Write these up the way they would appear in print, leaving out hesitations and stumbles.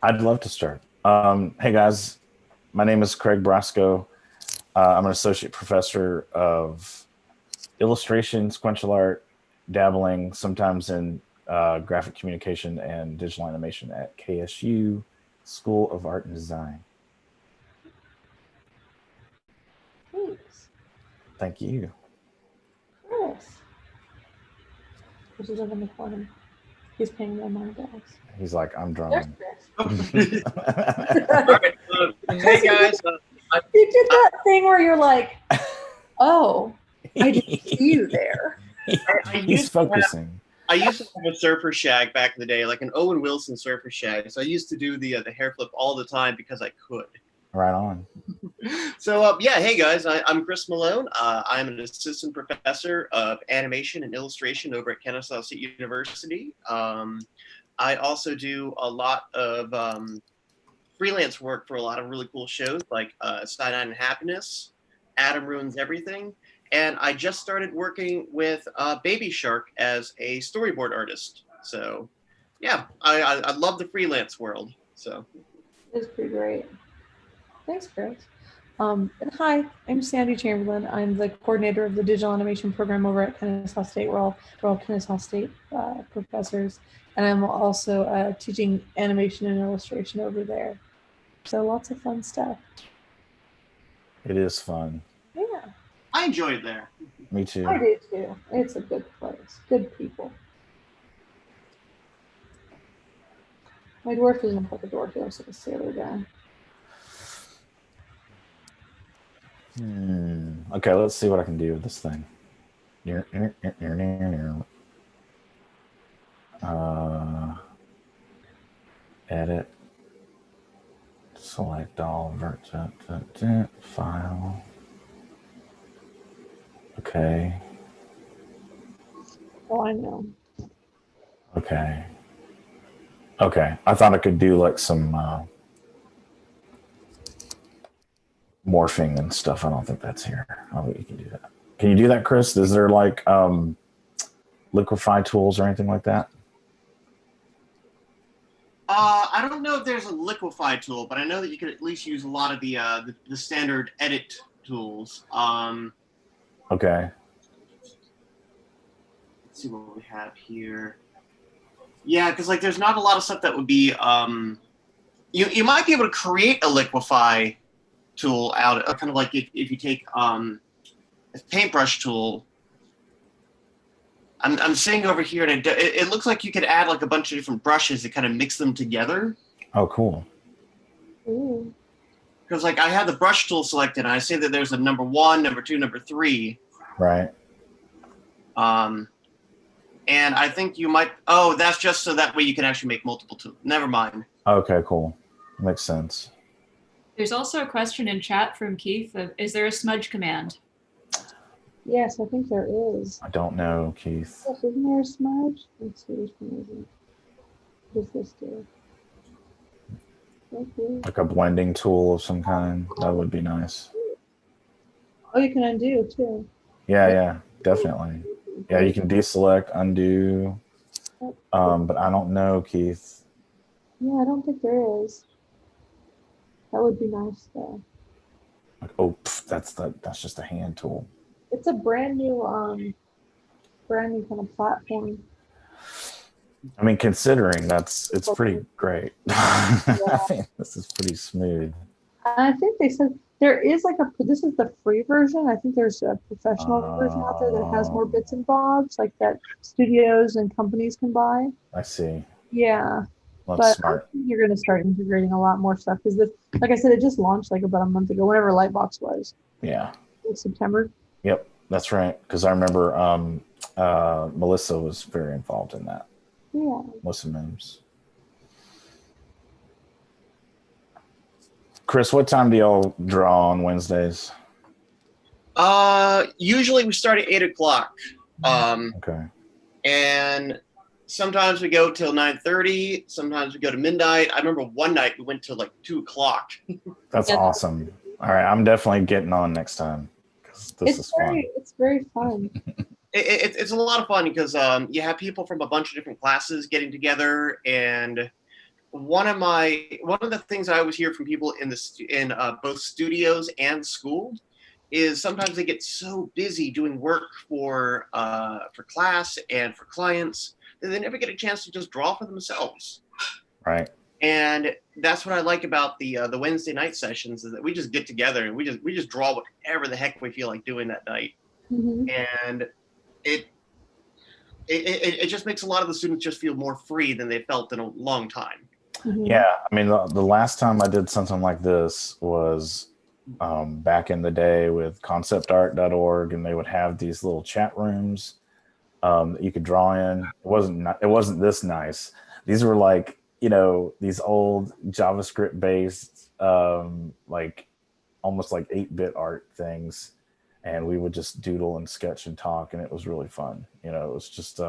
I'd love to start. Hey guys, my name is Craig Brasco. I'm an associate professor of illustration, sequential art, dabbling sometimes in graphic communication and digital animation at KSU School of Art and Design. Thanks. Thank you. Chris. Chris is over in the corner. He's paying no mind to us. He's like, I'm There's drawing. Chris. All right. Hey guys. You did that thing where you're like, oh, I didn't see you there. He's focusing. I used to have a surfer shag back in the day, like an Owen Wilson surfer shag. So I used to do the hair flip all the time because I could. Right on. So yeah, hey guys, I'm Chris Malone. I'm an assistant professor of animation and illustration over at Kennesaw State University. I also do a lot of freelance work for a lot of really cool shows like Cyanide and Happiness, Adam Ruins Everything, and I just started working with Baby Shark as a storyboard artist. So yeah, I love the freelance world. So It's pretty great. Thanks, Chris. And hi, I'm Sandy Chamberlain. I'm the coordinator of the digital animation program over at Kennesaw State. We're all Kennesaw State professors, and I'm also teaching animation and illustration over there. So lots of fun stuff. It is fun. Yeah, I enjoy it there. Me too. I do too. It's a good place, good people. My dwarf isn't at the door here, so the sailor guy. Okay, let's see what I can do with this thing. Edit. Select all. File. Okay. Oh, I know. Okay. Okay. I thought I could do like some morphing and stuff. I don't think that's here. Oh, you can do that. Can you do that, Chris? Is there like liquify tools or anything like that? I don't know if there's a liquify tool, but I know that you could at least use a lot of the standard edit tools. Okay. Let's see what we have here. Yeah, because like there's not a lot of stuff that would be you might be able to create a liquify tool out kind of like if you take a paintbrush tool. I'm seeing over here, and it looks like you could add like a bunch of different brushes to kind of mix them together. Oh, cool. Because like I have the brush tool selected, and I say that there's a number 1, number 2, number 3. Right. And I think you might. Oh, that's just so that way you can actually make multiple tools. Never mind. Okay, cool. Makes sense. There's also a question in chat from Keith of, is there a smudge command? Yes, I think there is. I don't know, Keith. Yes, isn't there a smudge? Let's see which one is it. What does this do? Okay. Like a blending tool of some kind. That would be nice. Oh, you can undo too. Yeah, definitely. Yeah, you can deselect, undo. But I don't know, Keith. Yeah, I don't think there is. That would be nice though. Like, oh, that's just a hand tool. It's a brand new kind of platform. I mean, considering it's pretty great. I mean, this is pretty smooth. I think they said there is like this is the free version. I think there's a professional version out there that has more bits and bobs like that studios and companies can buy. I see. Yeah. That's but smart. I think you're going to start integrating a lot more stuff because like I said, it just launched like about a month ago, whenever Lightbox was. Yeah. In September. Yep, that's right. Because I remember Melissa was very involved in that. Yeah. Melissa Mims. Chris, what time do y'all draw on Wednesdays? Usually we start at 8 o'clock. Okay. And sometimes we go till 9:30. Sometimes we go to midnight. I remember one night we went till like 2 o'clock. That's awesome. All right, I'm definitely getting on next time. This is fun. It's very fun. It's a lot of fun because you have people from a bunch of different classes getting together, and one of the things I always hear from people in both studios and school is sometimes they get so busy doing work for class and for clients that they never get a chance to just draw for themselves. Right. And that's what I like about the Wednesday night sessions, is that we just get together and we just draw whatever the heck we feel like doing that night. Mhm. And it just makes a lot of the students just feel more free than they felt in a long time. Mhm. Yeah, I mean, the last time I did something like this was back in the day with conceptart.org, and they would have these little chat rooms that you could draw in. It wasn't this nice. These were like, these old JavaScript based, like almost like 8-bit art things, and we would just doodle and sketch and talk, and it was really fun. It was just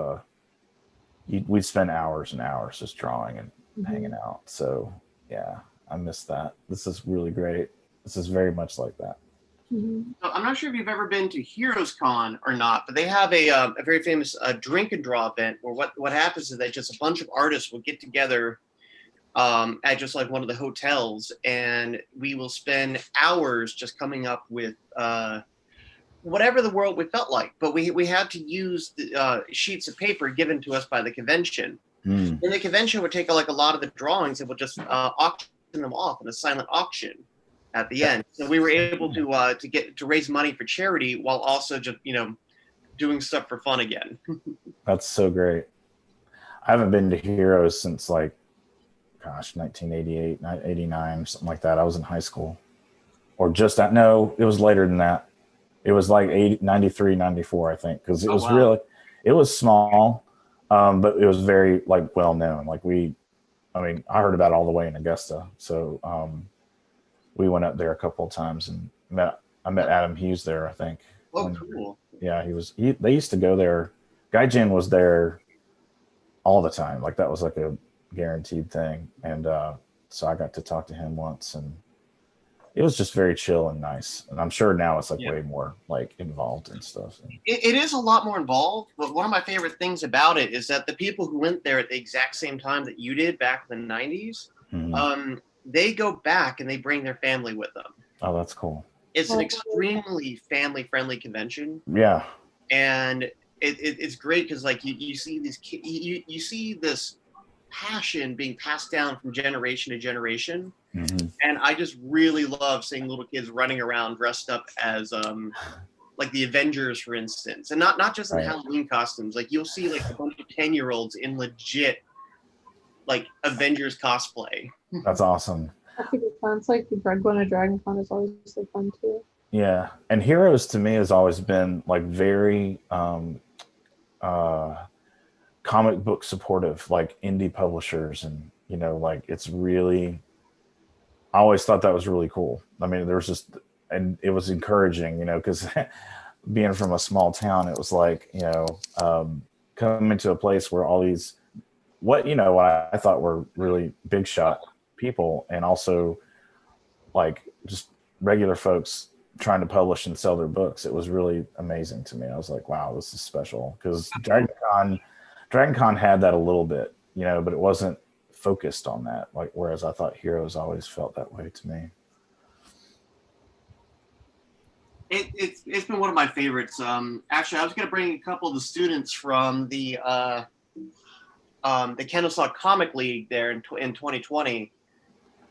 we'd spend hours and hours just drawing and hanging out. So yeah, I miss that. This is really great. This is very much like that. Mhm. So I'm not sure if you've ever been to Heroes Con or not, but they have a very famous drink and draw event where what happens is that just a bunch of artists will get together at just like one of the hotels, and we will spend hours just coming up with whatever the world we felt like. But we had to use the sheets of paper given to us by the convention. Mm. And the convention would take like a lot of the drawings and would just auction them off in a silent auction at the end. So we were able to raise money for charity while also just doing stuff for fun again. That's so great. I haven't been to Heroes since like, gosh, 1988, 89, something like that. I was in high school, or just that. No, it was later than that. It was like 93, 94, I think, because it was really, it was small, but it was very like well known. Like I heard about it all the way in Augusta. So we went up there a couple of times and I met Adam Hughes there, I think. Oh, cool. Yeah, they used to go there. Gaijin was there all the time. Like that was like a guaranteed thing. And so I got to talk to him once, and it was just very chill and nice. And I'm sure now it's like way more like involved and stuff. It is a lot more involved, but one of my favorite things about it is that the people who went there at the exact same time that you did back in the 90s, they go back and they bring their family with them. Oh, that's cool. It's an extremely family-friendly convention. Yeah. And it's great because like you see these you see this passion being passed down from generation to generation. And I just really love seeing little kids running around dressed up as like the Avengers, for instance, and not just in Halloween costumes. Like you'll see like a bunch of 10-year-olds in legit like Avengers cosplay. That's awesome. That's super fun. It's like the going to Dragon Con is always so fun too. Yeah, and Heroes to me has always been like very comic book supportive, like indie publishers, and like it's really. I always thought that was really cool. I mean, there was just, and it was encouraging, because being from a small town, it was like, coming to a place where all these, what I thought were really big shot people, and also like just regular folks trying to publish and sell their books. It was really amazing to me. I was like, wow, this is special, because Dragon Con had that a little bit, but it wasn't focused on that, like whereas I thought Heroes always felt that way to me. It's been one of my favorites. Actually, I was going to bring a couple of the students from the Kennesaw Comic League there in 2020,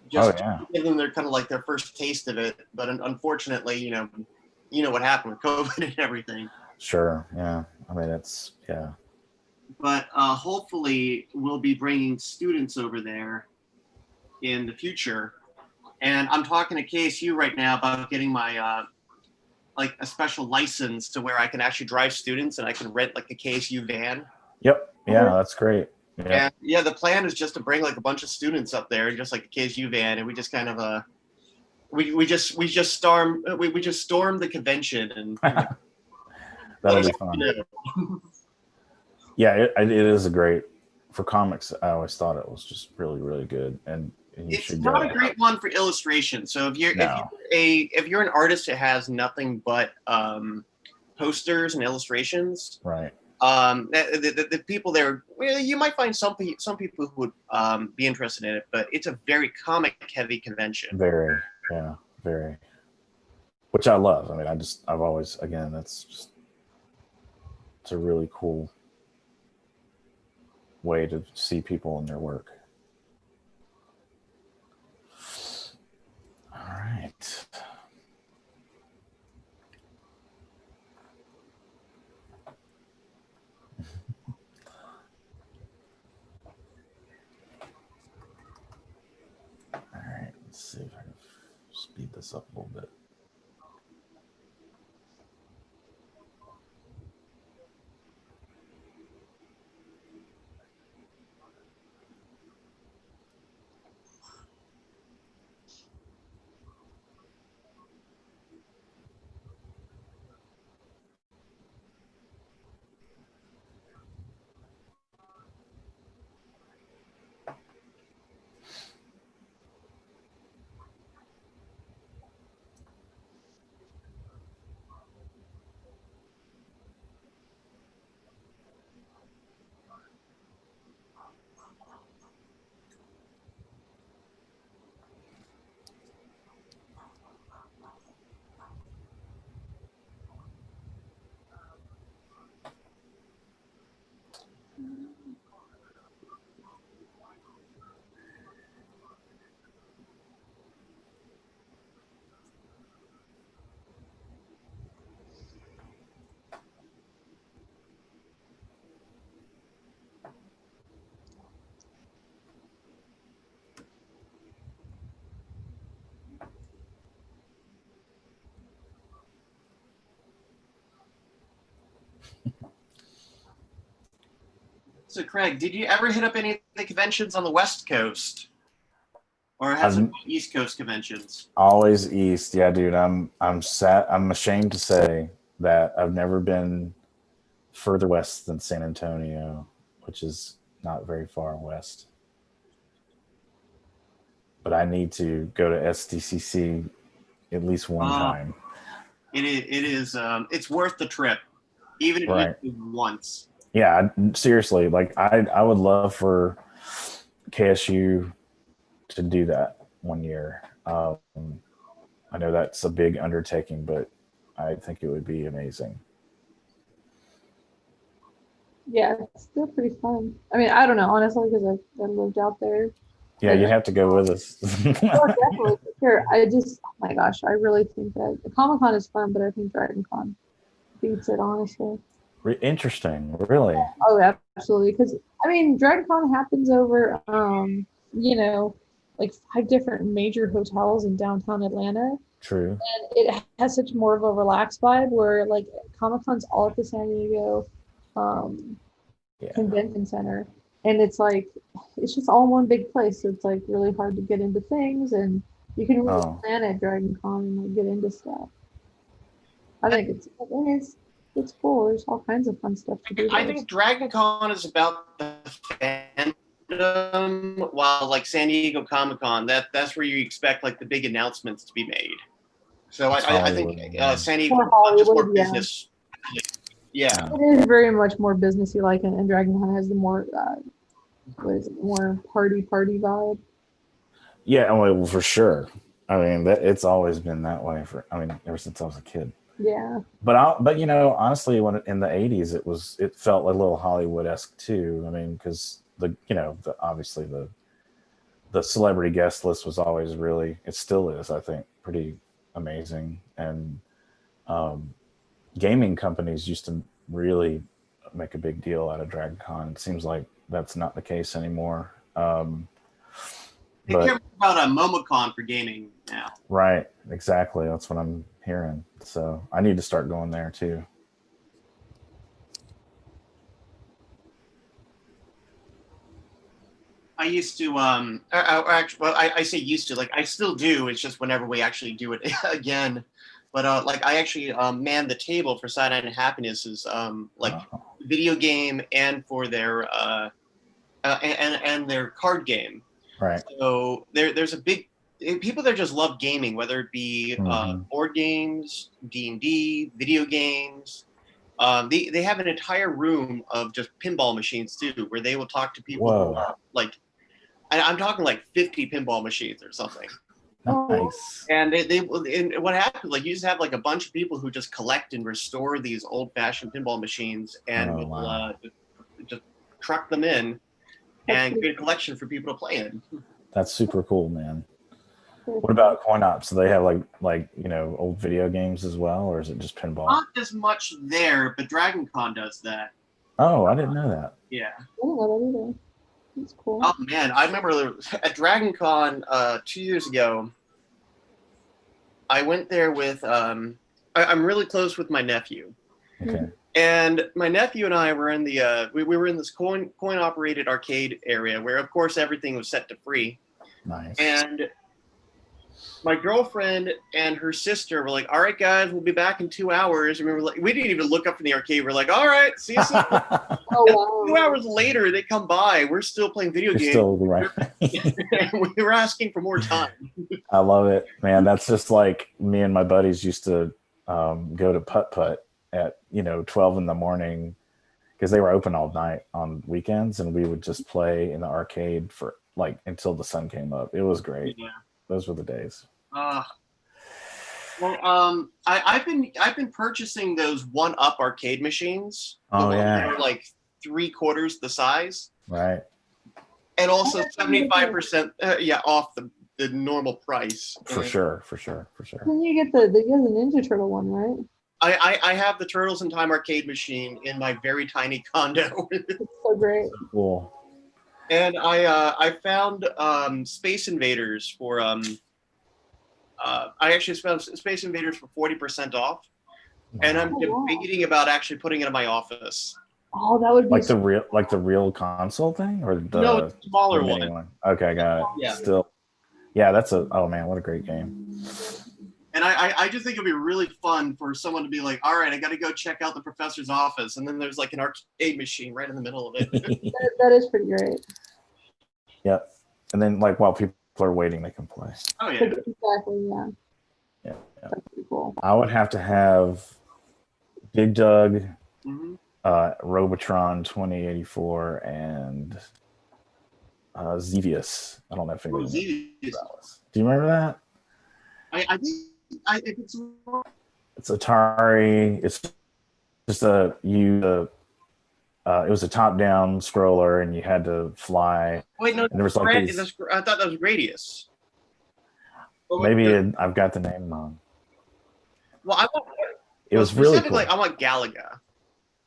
just to give them their kind of like their first taste of it. But unfortunately, you know what happened with COVID and everything. Sure. Yeah. I mean, But hopefully we'll be bringing students over there in the future. And I'm talking to KSU right now about getting my like a special license to where I can actually drive students, and I can rent like the KSU van. Yep. Yeah, that's great. Yeah. Yeah, the plan is just to bring like a bunch of students up there, just like a KSU van, and we just kind of we just storm the convention, and that'll be fun. Yeah, it is a great, for comics. I always thought it was just really, really good, and you it's should not go. A great one for illustration. So if you're an artist that has nothing but posters and illustrations, right, The people there, well, you might find some people who would be interested in it, but it's a very comic heavy convention. Very, yeah, very. Which I love. I mean, I've always, again, it's a really cool way to see people and their work. All right. All right, let's see if I can speed this up a little bit. So, Craig, did you ever hit up any of the conventions on the West Coast, or has it been East Coast conventions? Always East, yeah, dude. I'm ashamed to say that I've never been further west than San Antonio, which is not very far west. But I need to go to SDCC at least one time. It is. It's worth the trip, even if Right. you do once. Yeah, seriously, like I would love for KSU to do that one year. I know that's a big undertaking, but I think it would be amazing. Yeah, it's still pretty fun. I mean, I don't know, honestly, because I lived out there. Yeah, you have to go with us. Oh, definitely, for sure. Oh my gosh, I really think that the Comic Con is fun, but I think Dragon Con beats it, honestly. Interesting, really. Oh, absolutely. Because I mean, Dragon Con happens over, like 5 different major hotels in downtown Atlanta. True. And it has such more of a relaxed vibe where like Comic Con's all at the San Diego Convention Center. And it's like, it's just all in one big place. So it's like really hard to get into things, and you can really plan at Dragon Con and like get into stuff. I think it's cool. There's all kinds of fun stuff to do. I think Dragon Con is about the fandom, while like San Diego Comic Con, that's where you expect like the big announcements to be made. So I think San Diego is just more business. Yeah. It is very much more businessy like, and Dragon Con has the more more party vibe. Yeah, well, for sure. I mean, it's always been that way ever since I was a kid. Yeah. But you know, honestly, when in the '80s, it felt a little Hollywood-esque too. I mean, because obviously the celebrity guest list was always it still is, I think, pretty amazing. And gaming companies used to really make a big deal out of Dragon Con. It seems like that's not the case anymore. They care about a MomoCon for gaming now. Right, exactly. That's what I'm hearing. So I need to start going there too. I used to, I say used to, like I still do. It's just whenever we actually do it again. But like I actually man the table for Cyanide and Happiness's video game and for their and their card game. Right. So there's a big people that just love gaming, whether it be board games, D&D, video games, They have an entire room of just pinball machines too, where they will talk to people. Whoa. Like, I'm talking like 50 pinball machines or something. Nice. And and what happens, like, you just have like a bunch of people who just collect and restore these old-fashioned pinball machines, and Oh, will wow. just truck them in and create a collection for people to play in. That's super cool, man. What about coin ops? Do they have like old video games as well, or is it just pinball? Not as much there, but Dragon Con does that. Oh, I didn't know that. Yeah. I don't know that either. That's cool. Oh man, I remember at Dragon Con 2 years ago. I went there with I'm really close with my nephew. Okay. And my nephew and I were in the we were in this coin operated arcade area where of course everything was set to free. Nice. And my girlfriend and her sister were like, "All right, guys, we'll be back in 2 hours." And we were like, we didn't even look up from the arcade. We're like, "All right, see you soon." Oh, wow. 2 hours later, they come by. We're still playing video You're games. still right. We were asking for more time. I love it, man. That's just like me and my buddies used to go to putt at 12 in the morning because they were open all night on weekends, and we would just play in the arcade for like until the sun came up. It was great. Yeah. Those were the days. I've been purchasing those 1-up arcade machines. Oh, the ones yeah. that are like 3/4 the size, Right. and also 75% off the normal price. For And sure. Then you get the Ninja Turtle one, right? I have the Turtles in Time arcade machine in my very tiny condo, It's so great. Cool. and I found Space Invaders for I actually found Space Invaders for 40% off, and I'm Oh, wow. debating about actually putting it in my office. Oh, that would be Like the real console thing, or the No, it's a smaller the mini one. Okay, got it. Yeah. Still, yeah. Oh man, what a great game. And I just think it'd be really fun for someone to be like, "All right, I got to go check out the professor's office," and then there's like an arcade machine right in the middle of it. that is pretty great. Yep. And then like while people are waiting, they can play. Oh yeah. Exactly, yeah. Yeah. That's pretty cool. I would have to have Big Doug, Mm-hmm. Robotron 2084, and Xevious. I don't know if anybody knows Xevious. that was. Do you remember that? I think if it's It's Atari. It's just it was a top-down scroller, and you had to fly. wait no, And there was like these, I thought that was Gradius. I've got the name wrong. Well, I want It was really cool. specifically I want Galaga.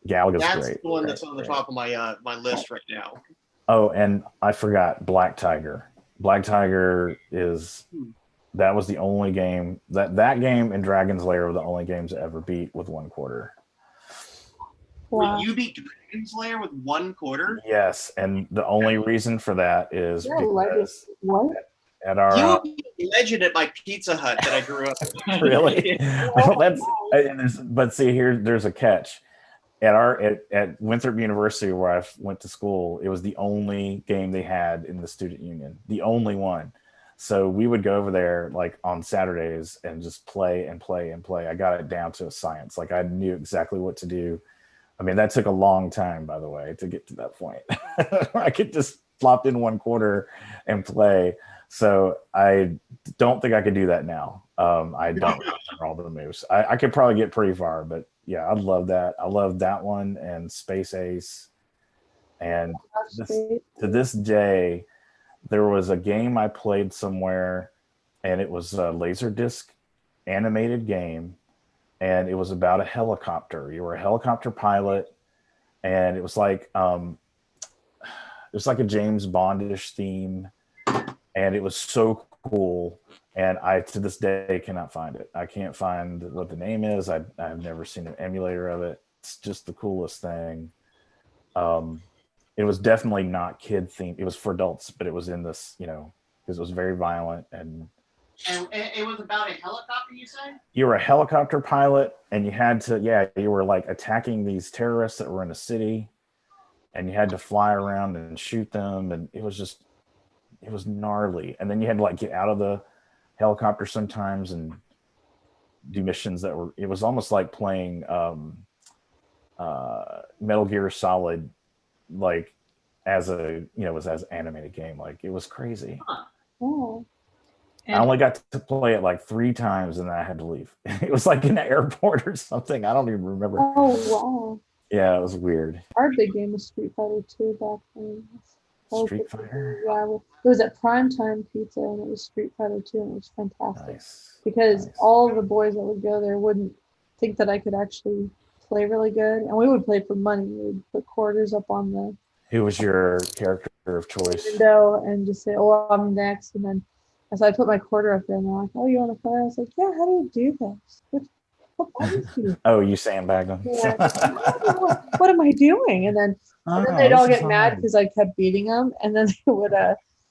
Galaga's That's great. the one that's Great, on the great. top of my list right now. Oh, and I forgot Black Tiger. Black Tiger that was the only game that game and Dragon's Lair were the only games I ever beat with 1/4. Wow. Wait, you beat Dragon's Lair with 1/4? Yes, and the only reason for that is Yeah, like because what? at our You beat the legend at my Pizza Hut that I grew up in. really. But see there's a catch. At Winthrop University where I went to school, it was the only game they had in the student union, the only one. So we would go over there like on Saturdays and just play and play and play. I got it down to a science. Like I knew exactly what to do. I mean, that took a long time, by the way, to get to that point. I could just flop in 1/4 and play. So I don't think I could do that now. I don't remember all the moves. I could probably get pretty far, but yeah, I love that. I love that one and Space Ace. And to this day, there was a game I played somewhere, and it was a Laserdisc animated game, and it was about a helicopter. You were a helicopter pilot, and it was like a James Bondish theme, and it was so cool. And I, to this day, cannot find it. I can't find what the name is. I've never seen an emulator of it. It's just the coolest thing. It was definitely not kid themed. It was for adults, but it was in this, because it was very violent. And it was about a helicopter, you say? You were a helicopter pilot, and you had to, you were like attacking these terrorists that were in a city, and you had to fly around and shoot them. And it was gnarly. And then you had to like get out of the helicopter sometimes and do missions it was almost like playing Metal Gear Solid, like as a was as an animated game. Like it was crazy. Oh. I only got to play it like 3 times and then I had to leave. It was like in the airport or something. I don't even remember. Oh wow. Yeah, it was weird. Our big game was Street Fighter 2 back then. Street Fighter. Yeah, it was at Primetime Pizza, and it was Street Fighter 2, and it was fantastic. Nice. Because Nice. all the boys that would go there wouldn't think that I could actually play really good, and we would play for money. We would put quarters up on the Who was your character of choice? window and just say, "Oh, I'm next," and then as I put my quarter up there, and they're like, "Oh, you want to play?" I was like, "Yeah, how do you do this? What buttons do you?" Oh, you sandbagged them. Yeah, what am I doing? And then they'd all get mad because I kept beating them, and then they would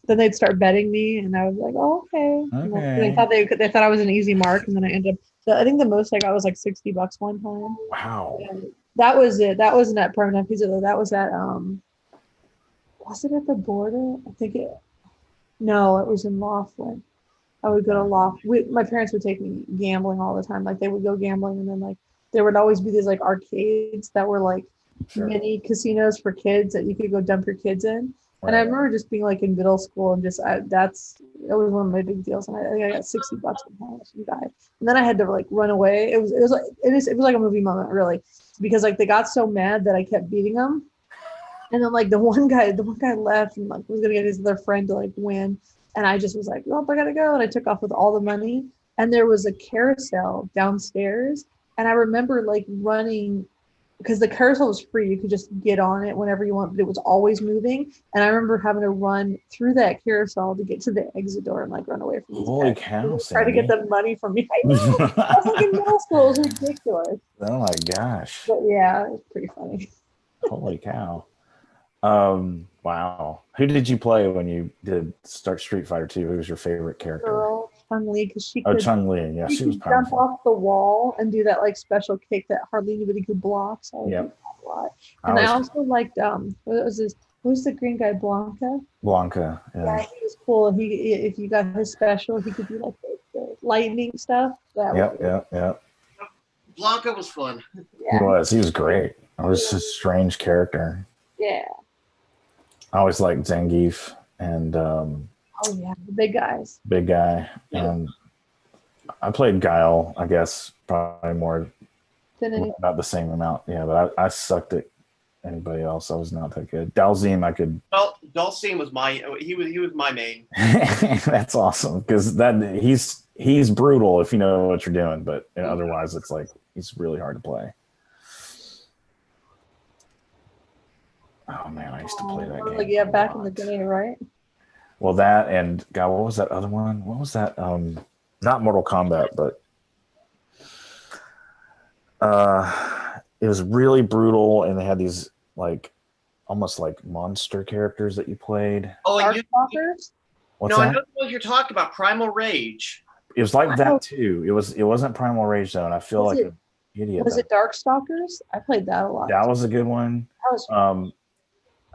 then they'd start betting me, and I was like, "Oh, okay." And they thought I was an easy mark, and then I ended up. I think the most I got was like $60 one time. Wow. And that was it. That wasn't at Primetime Pizza though. That was at was it at the border? I think it. No, it was in Laughlin. I would go to Laughlin. My parents would take me gambling all the time. Like they would go gambling, and then like there would always be these like arcades that were like mini casinos for kids that you could go dump your kids in. Right. And I remember just being like in middle school and just that was one of my big deals. And I think I got $60 from some guy. And then I had to like run away. It was like a movie moment really, because like they got so mad that I kept beating them. And then like the one guy left and like was gonna get his other friend to like win. And I just was like, "Oh, I gotta go." And I took off with all the money. And there was a carousel downstairs. And I remember like running because the carousel was free. You could just get on it whenever you want, but it was always moving. And I remember having to run through that carousel to get to the exit door and like run away from these Holy guys. cow! Try to get the money from me. I know. I was like in middle school. It was ridiculous. Oh my gosh! But yeah, it was pretty funny. Holy cow! Wow. Who did you play when you did start Street Fighter 2? Who was your favorite character? Girl, Chun-Li, because she could. Chun-Li. Yeah, she was jump powerful. off the wall and do that like special kick that hardly anybody could block. So I would do that a lot. And I also liked what was this? Who's the green guy? Blanca. Blanca. Yeah, he was cool. He if you got his special, he could do like the lightning stuff. Yep. Blanca was fun. Yeah. He was great. It was a strange character. Yeah. I always liked Zangief and Oh yeah, the big guys. big guy. And I played Guile, I guess, probably more about the same amount. Yeah, but I sucked at anybody else. I was not that good. Dalzim, I could. Well, Dalzim was he was my main. That's awesome because he's brutal if you know what you're doing, but otherwise it's like he's really hard to play. Oh man, I used to play that game. Like yeah, back in the day, right? Well, that and God, what was that other one? What was that? Not Mortal Kombat, but it was really brutal, and they had these like almost like monster characters that you played. Oh, and Darkstalkers? No, I know what you're talking about. Primal Rage. It was like that too. It wasn't Primal Rage though, and I feel like an idiot. Was it Darkstalkers? I played that a lot. That was a good one. That was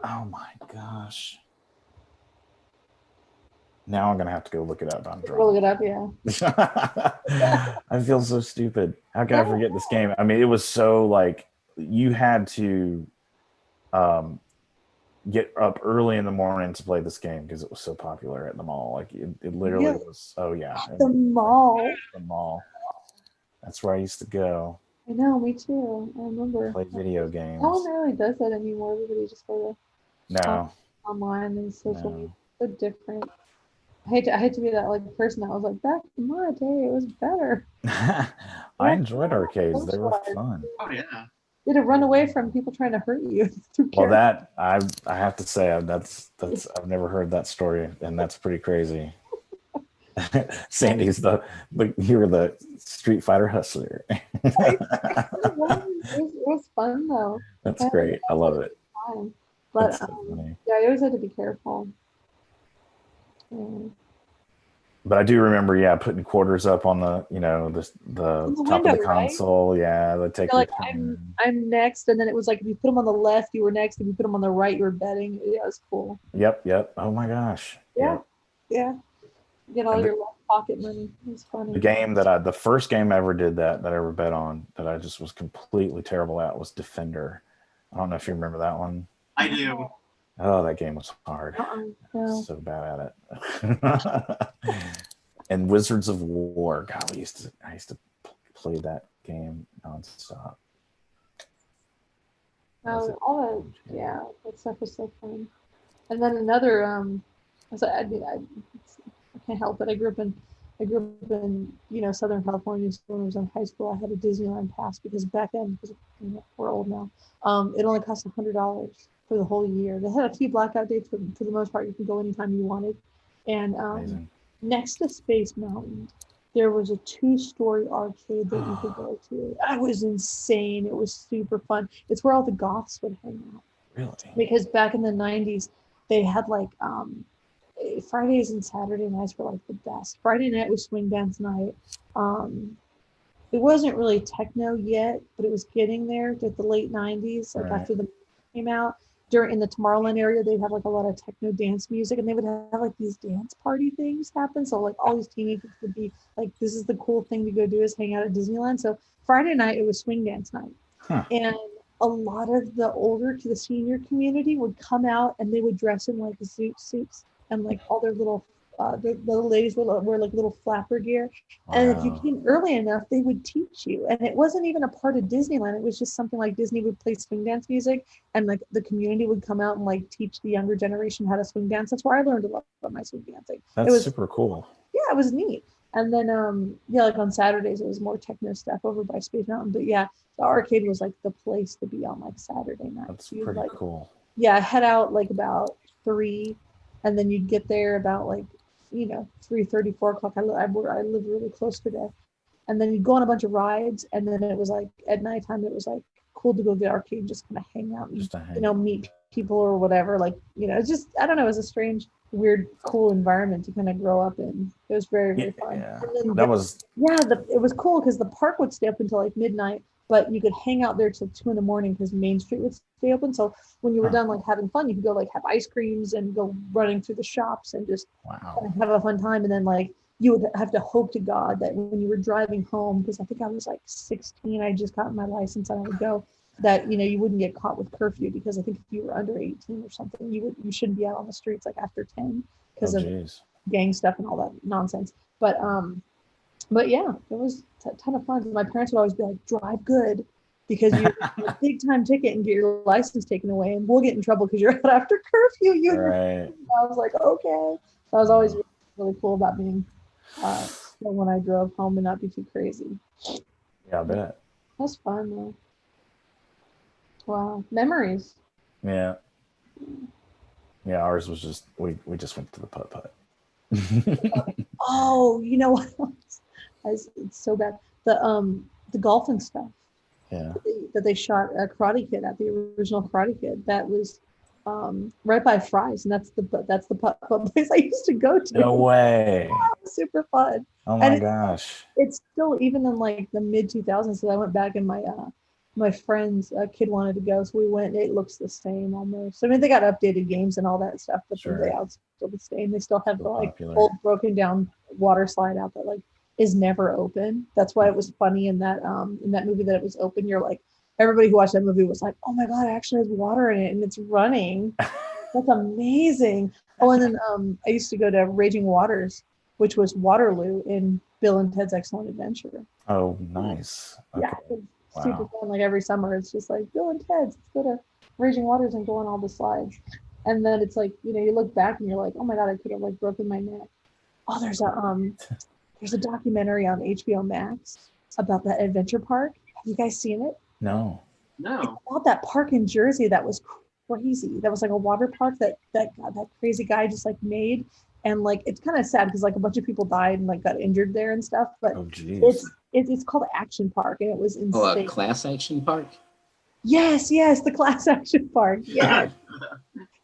oh my gosh. Now I'm gonna have to go look it up. I'm drunk. Look it up, yeah. I feel so stupid. How can I forget this game? I mean, it was so like you had to get up early in the morning to play this game because it was so popular at the mall. Like it literally was. Oh yeah, the mall. The mall. That's where I used to go. I know, me too. I remember. Play video games. No one really does that anymore. Everybody just go to online and social media. So different. I hate to be that like person that was like back in my day it was better. I enjoyed arcades. They were fun. Oh yeah. You had to run away from people trying to hurt you. Well, that I have to say that's I've never heard that story, and that's pretty crazy. Sandy's you were the Street Fighter hustler. It was fun though. That's great. I love it. But so yeah, I always had to be careful. But I do remember, putting quarters up on the top of the console. Right? Yeah, they take like I'm next, and then it was like if you put them on the left, you were next. If you put them on the right, you were betting. Yeah, it was cool. Yep. Oh my gosh. Yeah. Get all your left pocket money. It was funny. The first game I ever did that I ever bet on that I just was completely terrible at was Defender. I don't know if you remember that one. I do. Oh, that game was hard. No. So bad at it. And Wizards of War. God, I used to play that game nonstop. That stuff was so fun. And then another, I can't help it. I grew up in Southern California. So when I was in high school, I had a Disneyland pass because back then, because we're old now, it only cost $100 for the whole year. They had a few blackout dates, but for the most part, you could go anytime you wanted. And next to Space Mountain, there was a 2-story arcade that you could go to. That was insane. It was super fun. It's where all the goths would hang out. Really? Because back in the 90s, they had like Fridays and Saturday nights were like the best. Friday night was swing dance night. It wasn't really techno yet, but it was getting there at the late 90s, like after the came out. In the Tomorrowland area, they'd have like a lot of techno dance music, and they would have like these dance party things happen. So like all these teenagers would be like, this is the cool thing to go do is hang out at Disneyland. So Friday night, it was swing dance night. And a lot of the senior community would come out and they would dress in like suits and like all their little the ladies would wear like little flapper gear. Wow. And if you came early enough, they would teach you. And it wasn't even a part of Disneyland. It was just something like Disney would play swing dance music, and like the community would come out and like teach the younger generation how to swing dance. That's where I learned a lot about my swing dancing. That's super cool. Yeah, it was neat. And then like on Saturdays it was more techno stuff over by Space Mountain. But yeah, the arcade was like the place to be on like Saturday night. That's pretty cool. Yeah, head out like about 3, and then you'd get there about like 3:30, 4 o'clock. I live really close to there. And then you'd go on a bunch of rides, and then it was like at nighttime it was like cool to go to the arcade and just kind of hang out and meet people or whatever. Like, it's just, I don't know, it was a strange, weird, cool environment to kind of grow up in. It was very, very fun. Yeah. It was cool because the park would stay up until like midnight, but you could hang out there till 2 a.m. because Main Street would stay open. So when you were done like having fun, you could go like have ice creams and go running through the shops and just kind of have a fun time. And then like you would have to hope to God that when you were driving home, because I think I was like 16, I just got my license and I would go, that you wouldn't get caught with curfew, because I think if you were under 18 or something, you shouldn't be out on the streets like after 10 because of gang stuff and all that nonsense. But yeah, it was a ton of fun. My parents would always be like, drive good, because you get a big time ticket and get your license taken away, and we'll get in trouble because you're out after curfew. I was like, okay. So I was always really cool about being when I drove home and not be too crazy. Yeah, I bet. That's fun though. Wow, memories. Yeah. Yeah, ours was just we just went to the putt-putt. Oh, you know what else? It's so bad. The golfing stuff. Yeah. That they shot a Karate Kid at, the original Karate Kid. That was right by Fry's, and that's the putt-putt place I used to go to. No way. Yeah, it was super fun. Oh my gosh. It's still, even in like the mid 2000s. So I went back, and my friend's kid wanted to go, so we went. It looks the same almost. I mean, they got updated games and all that stuff, but the layout's still the same. They still have the like old broken down water slide out that like is never open. That's why it was funny in that movie that it was open. You're like, everybody who watched that movie was like, oh my God, it actually has water in it and it's running. That's amazing. Oh, and then I used to go to Raging Waters, which was Waterloo in Bill and Ted's Excellent Adventure. Oh, nice. Okay. Yeah. Super fun. Like every summer, it's just like Bill and Ted's. Let's go to Raging Waters and go on all the slides. And then it's like, you look back and you're like, oh my God, I could have like broken my neck. Oh, there's a documentary on HBO Max about that adventure park. Have you guys seen it? No. It's about that park in Jersey that was crazy. That was like a water park that crazy guy just like made. And like, it's kind of sad because like a bunch of people died and like got injured there and stuff. But it's called Action Park, and it was insane. Oh, a Class Action Park? Yes, the Class Action Park. Yeah.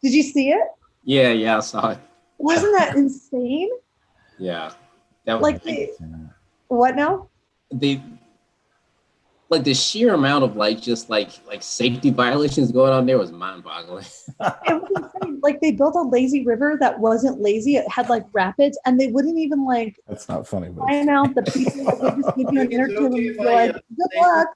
Did you see it? Yeah, I saw it. Wasn't that insane? Yeah. That was like what now? like the sheer amount of just like safety violations going on there was mind-boggling. It was insane. Like they built a lazy river that wasn't lazy. It had like rapids, and they wouldn't even like That's not funny, but flying out the people. Like, they just give you an Is it interview and okay be if I, like, "Good say luck."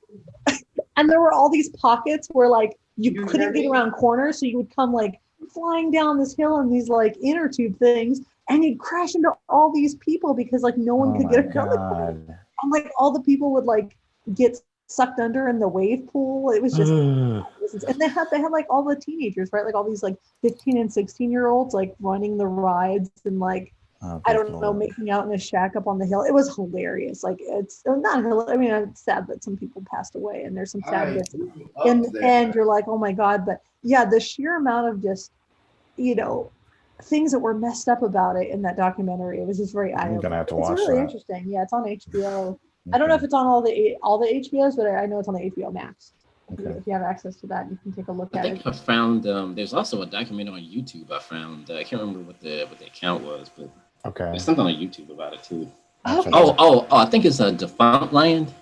And there were all these pockets where like you You couldn't hear get me? around corners, so you would come like flying down this hill in these like inner tube things, and you'd crash into all these people because like no one oh could my get around the corner. god. And like all the people would like get sucked under in the wave pool. It was just, and they had like all the teenagers, right? Like all these like 15 and 16-year-olds like running the rides and like Oh, I good don't know, lord. making out in a shack up on the hill. It was hilarious. Like it's not hilarious. I mean, it's sad that some people passed away, and there's some sad I bits. grew In up the there. end, you're like, oh my god. But yeah, the sheer amount of just, you know, things that were messed up about it in that documentary, it was just very I'm eye-opening. gonna have to It's watch really that. interesting. Yeah, it's on HBO. I don't know if Okay. it's on all the HBOs, but I know it's on the HBO Max. Okay. If you have access to that, you can take a look I at think it. I found there's also a documentary on YouTube I found. I can't remember what the account was, but Okay. there's something on YouTube about it too. I'll check Okay. it out. Oh, I think it's a Defunct Land.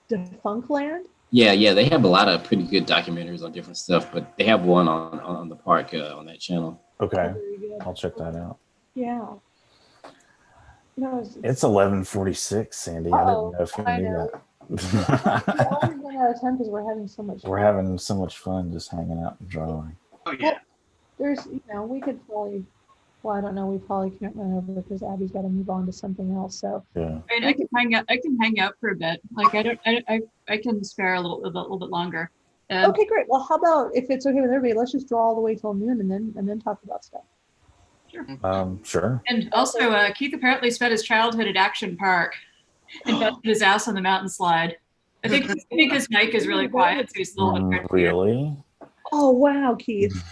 Defunct Land. Yeah, they have a lot of pretty good documentaries on different stuff, but they have one on the park on that channel. Okay. Very good. I'll check that out. Yeah. No, It's 11:46, Sandy. I Uh-oh, didn't know if you I knew know. We that. always run out of time because we're having so much We're fun. having so much fun just hanging out and drawing. Oh yeah. There's, we could probably, well, I don't know, we probably can't run over because Abby's got to move on to something else. So, Yeah. I mean, I can hang out. I can hang out for a bit. Like I can spare a little bit longer. okay, great. Well, how about if it's okay with everybody, let's just draw all the way till noon and then talk about stuff. Sure. And also, Keith apparently spent his childhood at Action Park and busted his ass on the mountain slide. I think his mic is really quiet, so he's a little bit hard to hear. Really? Oh, wow, Keith.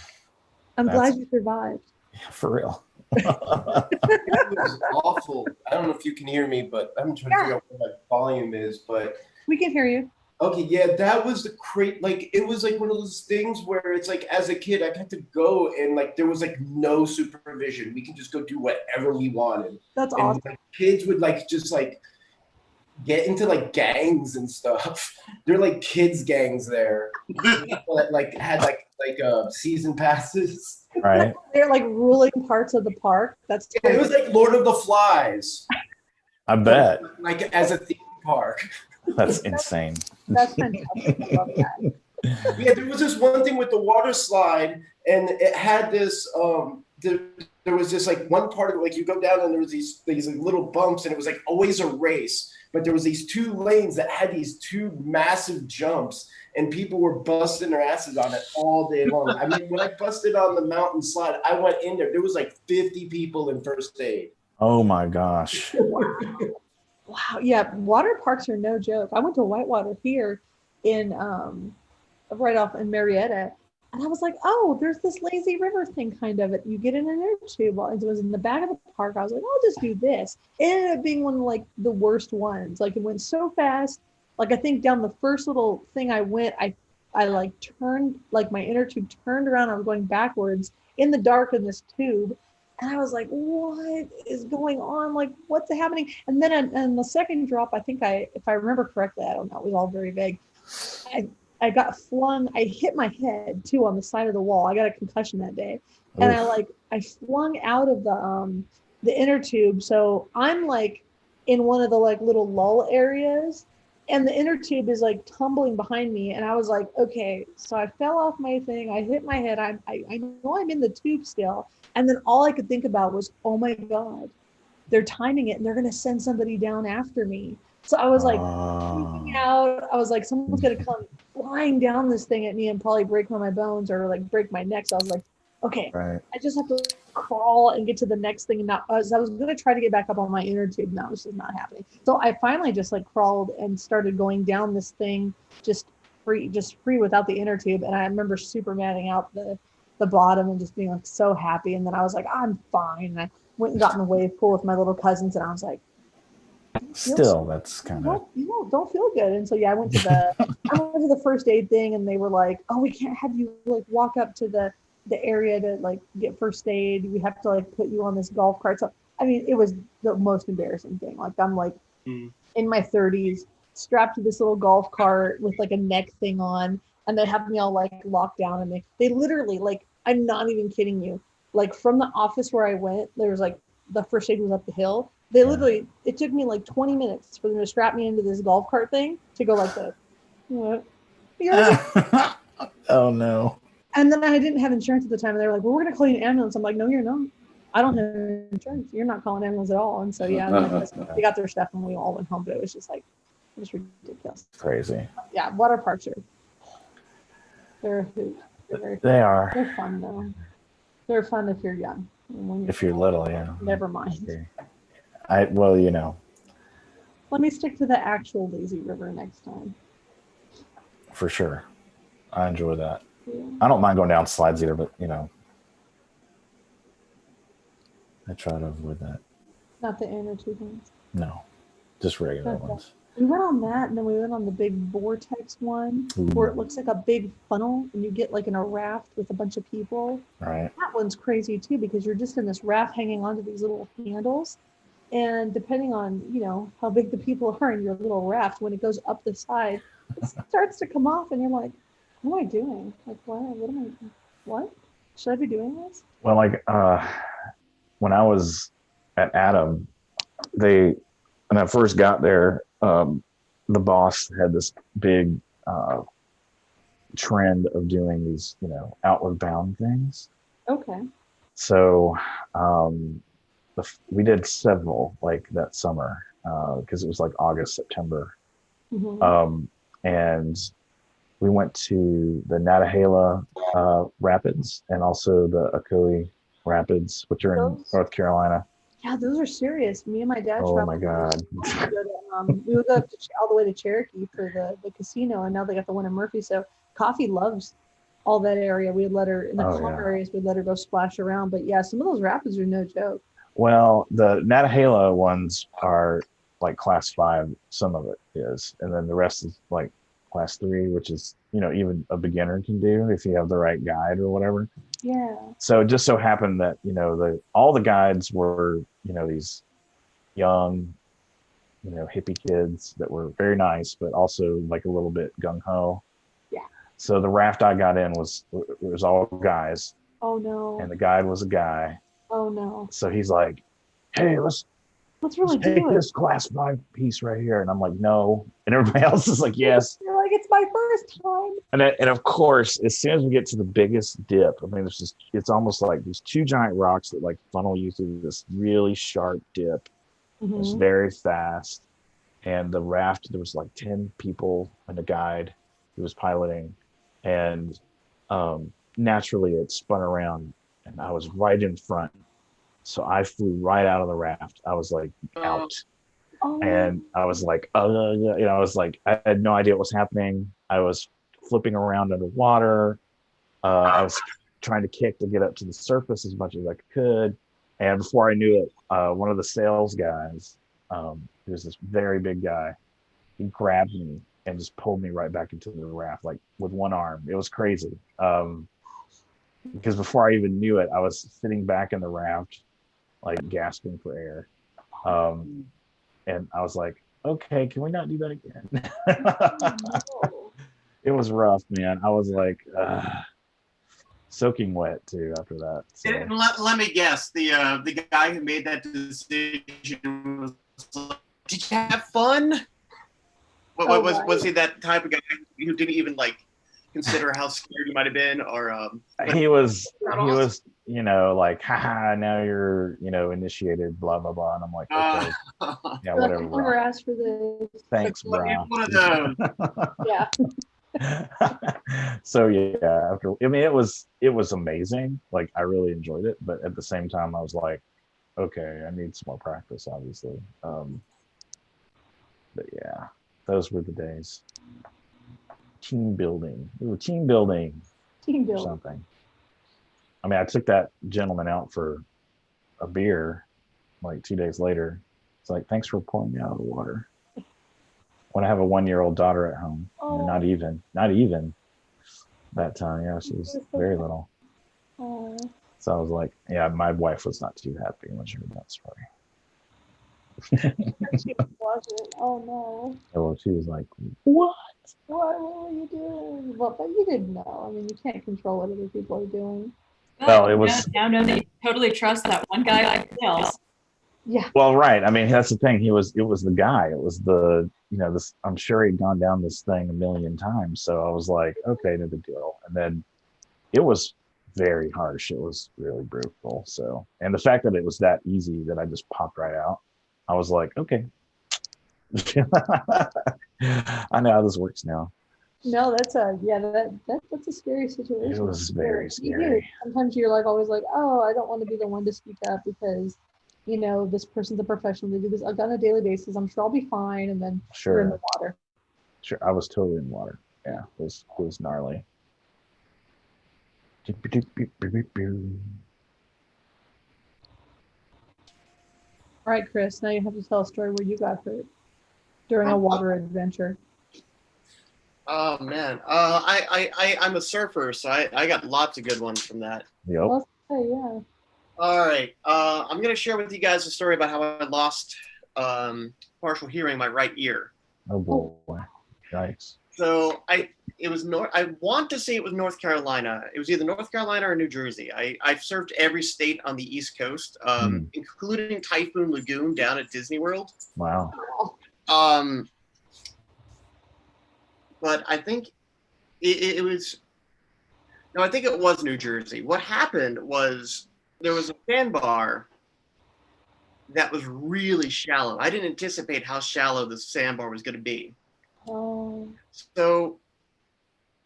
I'm That's- glad you survived. Yeah, for real. It was awful. I don't know if you can hear me, but I'm trying to figure out what my volume is. But We can hear you. okay, yeah, that was the like it was like one of those things where it's like as a kid I got to go and like there was like no supervision. We can just go do whatever we wanted. That's And awesome. like kids would like just like get into like gangs and stuff. They're like kids gangs there. People that like had like season passes. Right. They're like ruling parts of the park. That's It was like Lord of the Flies, I bet. like as a theme park. That's insane. that's fantastic. I love that. Yeah, there was this one thing with the water slide, and it had this. There was this like one part of it, like you go down and there was these like, little bumps, and it was like always a race. But there was these two lanes that had these two massive jumps, and people were busting their asses on it all day long. I mean, when I busted on the mountain slide, I went in there. There was like 50 people in first aid. Oh my gosh. Wow. Yeah. Water parks are no joke. I went to Whitewater here in right off in Marietta. And I was like, oh, there's this lazy river thing kind of it. You get in an air tube. It was in the back of the park. I was like, I'll just do this. It ended up being one of like the worst ones. Like it went so fast. Like I think down the first little thing I went, I like turned, like my inner tube turned around. I was going backwards in the dark in this tube. And I was like, what is going on? Like, what's happening? And then on the second drop, I think if I remember correctly, I don't know, it was all very vague. I got flung, I hit my head too on the side of the wall. I got a concussion that day. And I flung out of the inner tube. So I'm like in one of the like little lull areas and the inner tube is like tumbling behind me. And I was like, okay, so I fell off my thing. I hit my head. I know I'm in the tube still. And then all I could think about was, oh my God, they're timing it and they're going to send somebody down after me. So I was like freaking out. I was like, someone's going to come flying down this thing at me and probably break one of my bones or like break my neck. So I was like, okay, right. I just have to crawl and get to the next thing. And I was going to try to get back up on my inner tube. No, this is not happening. So I finally just like crawled and started going down this thing, just free without the inner tube. And I remember super matting out the bottom and just being like so happy. And then I was like, I'm fine. And I went and got in the wave pool with my little cousins. And I was like, still, that's kind of, don't feel good. And so, yeah, I went to the first aid thing and they were like, oh, we can't have you like walk up to the area to like get first aid. We have to like put you on this golf cart. So, I mean, it was the most embarrassing thing. Like I'm like in my 30s strapped to this little golf cart with like a neck thing on, and they have me all like locked down, and they literally, like, I'm not even kidding you, like from the office where I went, there was like the first aid was up the hill. They literally, it took me like 20 minutes for them to strap me into this golf cart thing to go like this. What? Oh no. And then I didn't have insurance at the time, and they were like, "Well, we're gonna call you an ambulance." I'm like, "No, you're not. I don't have insurance. You're not calling an ambulance at all." And so yeah, they got their stuff, and we all went home. But it was just like, it was ridiculous. Crazy. Yeah, water parks they're a hoot. They're fun though. They're fun if you're young. If you're little, yeah. Never mind. Well, you know. Let me stick to the actual lazy river next time. For sure. I enjoy that. Yeah. I don't mind going down slides either, but you know, I try to avoid that. Not the inner tube ones. No, just regular ones. We went on that, and then we went on the big vortex one, where it looks like a big funnel, and you get like in a raft with a bunch of people. Right. That one's crazy too, because you're just in this raft hanging onto these little handles, and depending on, you know, how big the people are in your little raft, when it goes up the side, it starts to come off, and you're like, what am I doing? Like, what? Should I be doing this? Well, like when I was at Adam, when I first got there, the boss had this big trend of doing these, you know, outward bound things. Okay. So we did several like that summer because it was like August, September. Mm-hmm. And we went to the Natahala Rapids and also the Ocoee Rapids, which are in North Carolina. Yeah, those are serious. Me and my dad Oh my God. We would go up all the way to Cherokee for the casino, and now they got the one in Murphy. So Coffee loves all that area. We'd let her, in the calmer areas, we'd let her go splash around. But yeah, some of those rapids are no joke. Well, the Natahala ones are like class 5, some of it is. And then the rest is like class 3, which is, you know, even a beginner can do if you have the right guide or whatever. Yeah. So it just so happened that, you know, all the guides were, you know, these young, you know, hippie kids that were very nice, but also like a little bit gung-ho. Yeah. So the raft I got in was all guys. Oh no. And the guide was a guy. Oh no. So he's like, hey, let's really take this class 5 piece right here. And I'm like, no. And everybody else is like, yes. You're like, it's my first time. And of course, as soon as we get to the biggest dip, I mean, it's almost like these 2 giant rocks that like funnel you through this really sharp dip. Mm-hmm. It's very fast. And the raft, there was like 10 people and a guide who was piloting. And naturally it spun around and I was right in front. So I flew right out of the raft. I was like out. Oh. And I was like, you know, I was like, I had no idea what was happening. I was flipping around underwater. I was trying to kick to get up to the surface as much as I could. And before I knew it, one of the sales guys, he was this very big guy, he grabbed me and just pulled me right back into the raft, like with one arm. It was crazy. Because before I even knew it, I was sitting back in the raft, like gasping for air. And I was like, okay, can we not do that again? It was rough, man. I was like soaking wet too after that. So. Let me guess, the guy who made that decision was like, did you have fun? Was he that type of guy who didn't even like consider how scared you might have been, or he was, you know, like, haha, now you're, you know, initiated, blah blah blah, and I'm like, okay, yeah, whatever. I never asked for this. Thanks, bro. One of those. Yeah. So yeah, I mean, it was amazing. Like I really enjoyed it, but at the same time, I was like, okay, I need some more practice, obviously. But yeah, those were the days. Team building. Ooh, team building. Team building. Or something. I mean, I took that gentleman out for a beer like 2 days later. It's like, thanks for pulling me out of the water. When I have a 1-year-old daughter at home, not even that time. Yeah, she was very little. So I was like, yeah, my wife was not too happy when she heard that story. She watched it. Oh no. Well, she was like, "What?" What were you doing? Well, but you didn't know. I mean, you can't control what other people are doing. Well, it was now know that you totally trust that one guy like else. Yeah. well, right. I mean, that's the thing. It was the guy. It was the this. I'm sure he'd gone down this thing a million times. So I was like, okay, no big deal. And then it was very harsh. It was really brutal. So, and the fact that it was that easy that I just popped right out, I was like, okay, I know how this works now. No, that's that's a scary situation. It was very You do. scary. Sometimes you're like always like, oh, I don't want to be the one to speak up because, this person's a professional. They do this on a daily basis. I'm sure I'll be fine. And then you're in the Sure, water. sure. I was totally in water. Yeah, it was gnarly. All right, Chris. Now you have to tell a story where you got hurt during a water adventure. Oh man, I'm a surfer, so I got lots of good ones from that. Yep. Well, hey, yeah. All right, I'm gonna share with you guys a story about how I lost partial hearing in my right ear. Oh boy. Yikes. So it was I want to say it was North Carolina. It was either North Carolina or New Jersey. I've served every state on the East Coast, including Typhoon Lagoon down at Disney World. Wow. But I think it was no, I think it was New Jersey. What happened was there was a sandbar that was really shallow. I didn't anticipate how shallow this sandbar was going to be. Oh. So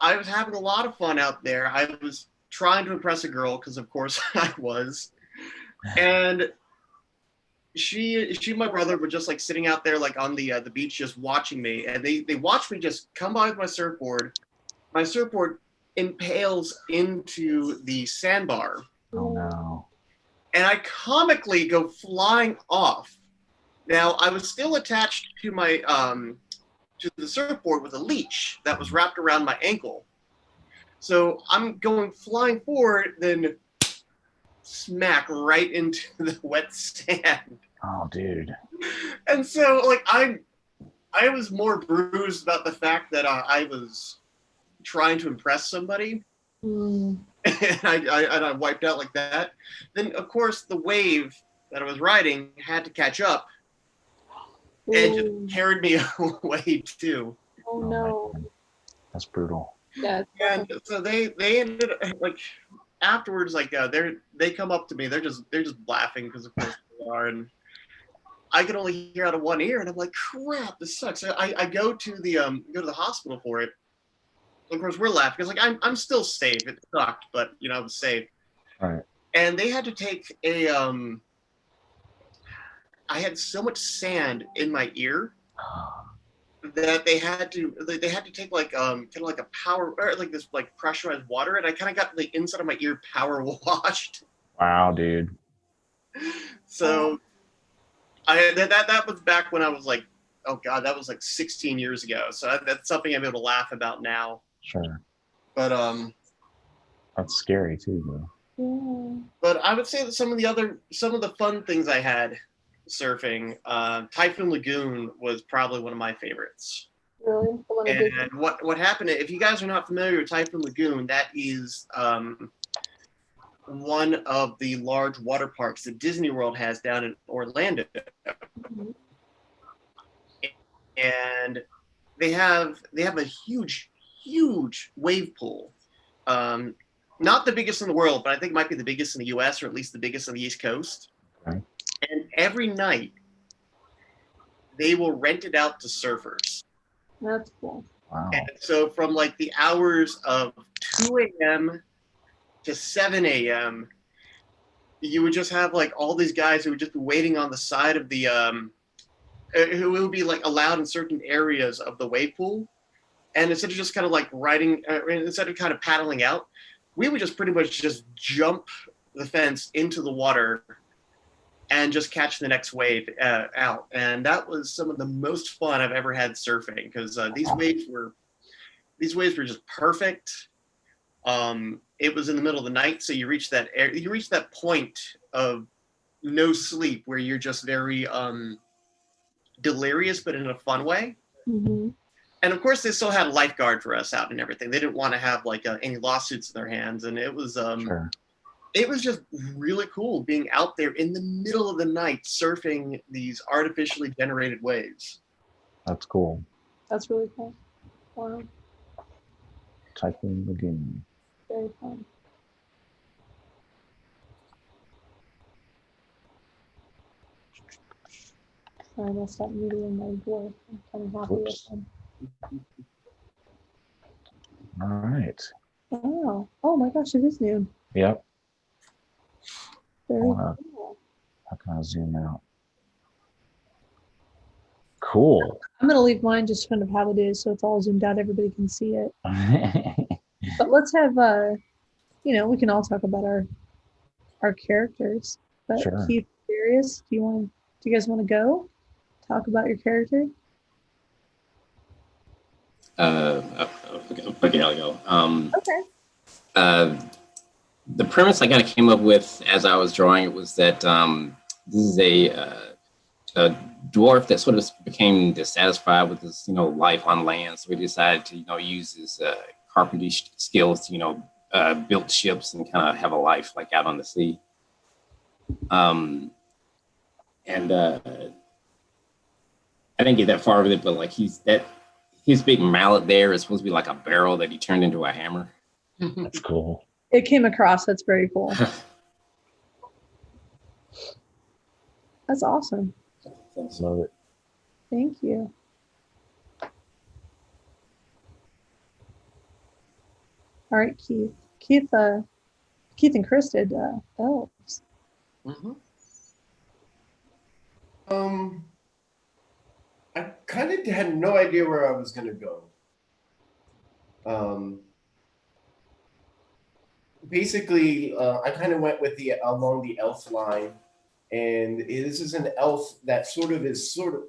I was having a lot of fun out there. I was trying to impress a girl because, of course, I was. And she and my brother were just like sitting out there like on the beach just watching me, and they watched me just come by with my surfboard. My surfboard impales into the sandbar, Oh no. and I comically go flying off. Now I was still attached to my to the surfboard with a leash that was wrapped around my ankle. So I'm going flying forward, then smack right into the wet sand. Oh, dude. And so, like, I was more bruised about the fact that I was trying to impress somebody, Mm. and I wiped out like that. Then, of course, the wave that I was riding had to catch up and Ooh. just carried me away too. Oh no. Man. That's brutal. Yeah. And so they ended like afterwards, like they come up to me, they're just laughing because of course they are, and I could only hear out of one ear, and I'm like, crap, this sucks. So I go to the hospital for it. Of course, we're laughing because like I'm still safe. It sucked, but I was safe. All right. And they had to take a I had so much sand in my ear that they had to take like kind of like a power or like this like pressurized water, and I kind of got the inside of my ear power washed. Wow, dude. So that was back when I was like, oh god, that was like 16 years ago. So that's something I'm able to laugh about now. Sure. But That's scary too, though. Yeah. but I would say that some of the fun things I had surfing, Typhoon Lagoon was probably one of my favorites. Really? The one I did. And what happened, if you guys are not familiar with Typhoon Lagoon, that is one of the large water parks that Disney World has down in Orlando. Mhm. And they have a huge wave pool. Not the biggest in the world, but I think it might be the biggest in the US, or at least the biggest on the East Coast. Okay. And every night they will rent it out to surfers. That's cool. Wow. And so from like the hours of 2 a.m. to 7 a.m., you would just have like all these guys who would just be waiting on the side of the who would be like allowed in certain areas of the wave pool. And instead of just kind of like riding, instead of kind of paddling out, we would just pretty much just jump the fence into the water and just catch the next wave out. And that was some of the most fun I've ever had surfing, because these waves were just perfect. It was in the middle of the night, so you reach that point of no sleep where you're just very delirious, but in a fun way. Mhm. And of course, they still had a lifeguard for us out and everything. They didn't want to have like any lawsuits in their hands, and it was Sure. it was just really cool being out there in the middle of the night surfing these artificially generated waves. That's cool. That's really cool. Wow, Typhoon Lagoon. very fun. Sorry, I messed up muting my dwarf. I'm kind of happy with Oops. him. All right. Oh, oh my gosh, it is noon. Yep. Very Wow. cool. How can I zoom out? Cool. I'm gonna leave mine just kind of how it is, so it's all zoomed out. Everybody can see it. But let's have, we can all talk about our characters. But Sure. Keith, Darius, do you guys want to go talk about your character? Okay, I'll go. Okay. The premise I kind of came up with as I was drawing it was that this is a dwarf that sort of became dissatisfied with his, life on land. So he decided to, use his carpentry skills to, build ships and kind of have a life like out on the sea. And I didn't get that far with it, but like his big mallet there is supposed to be like a barrel that he turned into a hammer. That's cool. It came across. That's very cool. That's awesome. Love it. Thank you. All right, Keith. Keith and Chris did elves. Mm-hmm. I kind of had no idea where I was going to go. Basically, I kind of went with along the elf line, and this is an elf that sort of